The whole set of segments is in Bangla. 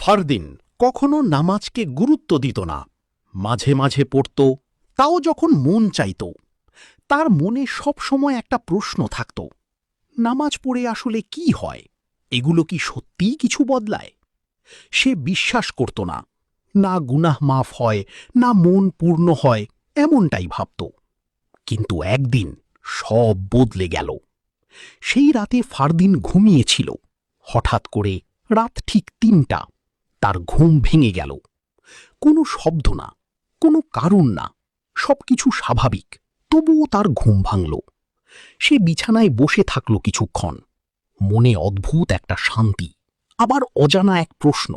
ফারদিন কখনো নামাজকে গুরুত্ব দিত না, মাঝে মাঝে পড়ত, তাও যখন মন চাইত। তার মনে সব সময় একটা প্রশ্ন থাকত, নামাজ পড়ে আসলে কি হয়? এগুলো কি সত্যিই কিছু বদলায়? সে বিশ্বাস করত না, না গুনাহ মাফ হয়, না মন পূর্ণ হয়, এমনটাই ভাবত। কিন্তু একদিন সব বদলে গেল। সেই রাতে ফারদিন ঘুমিয়েছিল। হঠাৎ করে রাত ঠিক ৩টা তার ঘুম ভেঙে গেল। কোনো শব্দ না, কোনো কারণ না, সবকিছু স্বাভাবিক, তবুও তার ঘুম ভাঙল। সে বিছানায় বসে থাকল কিছুক্ষণ। মনে অদ্ভুত একটা শান্তি, আবার অজানা এক প্রশ্ন,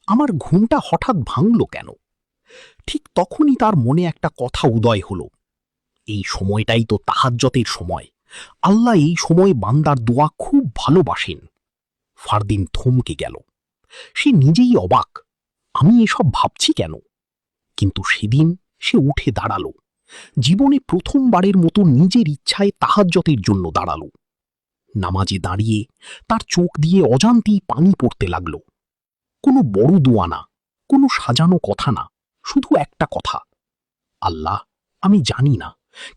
আমার ঘুমটা হঠাৎ ভাঙল কেন? ঠিক তখনই তার মনে একটা কথা উদয় হল, এই সময়টাই তো তাহাজ্জতের সময়। আল্লাহ এই সময় বান্দার দোয়া খুব ভালোবাসেন। ফারদিন থমকে গেল। সে নিজেই অবাক, আমি এসব ভাবছি কেন? কিন্তু সেদিন সে উঠে দাঁড়ালো। জীবনে প্রথমবারের মতো নিজের ইচ্ছায় তাহাজ্জতের জন্য দাঁড়ালো। নামাজে দাঁড়িয়ে তার চোখ দিয়ে অজান্তেই পানি পড়তে লাগল। কোনো বড় দোয়া না, কোনো সাজানো কথা না, শুধু একটা কথা, আল্লাহ, আমি জানি না,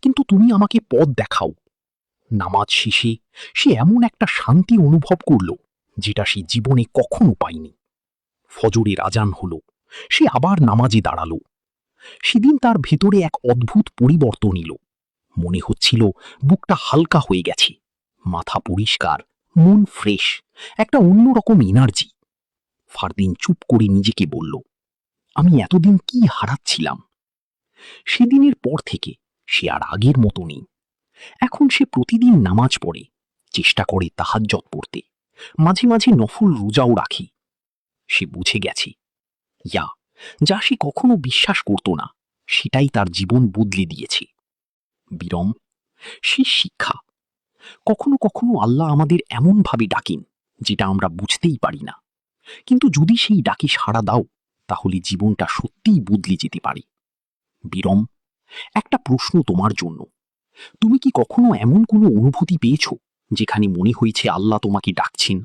কিন্তু তুমি আমাকে পথ দেখাও। নামাজ শেষে সে এমন একটা শান্তি অনুভব করল, যেটা সে জীবনে কখনো পায়নি। ফজরের আজান হল, সে আবার নামাজে দাঁড়ালো। সেদিন তার ভেতরে এক অদ্ভুত পরিবর্তন এলো। মনে হচ্ছিল বুকটা হালকা হয়ে গেছে, মাথা পরিষ্কার, মন ফ্রেশ, একটা অন্যরকম এনার্জি। ফারদিন চুপ করে নিজেকে বলল, আমি এতদিন কি হারাচ্ছিলাম? সেদিনের পর থেকে সে আর আগের মতো নেই। এখন সে প্রতিদিন নামাজ পড়ে, চেষ্টা করে তাহাজ্জত পড়তে, মাঝে মাঝে নফল রোজাও রাখে। সে বুঝে গেছে, যা সে কখনো বিশ্বাস করত না, সেটাই তার জীবন বদলে দিয়েছে। বিরম, সে শিক্ষা। কখনো কখনো আল্লাহ আমাদের এমনভাবে ডাকেন যেটা আমরা বুঝতেই পারি না, কিন্তু যদি সেই ডাকে সাড়া দাও, তাহলে জীবনটা সত্যিই বদলে যেতে পারে। বিরম, একটা প্রশ্ন তোমার জন্য, তুমি কি কখনো এমন কোনো অনুভূতি পেয়েছো যেখানে মনে হয়েছে আল্লাহ তোমাকে ডাকছেন?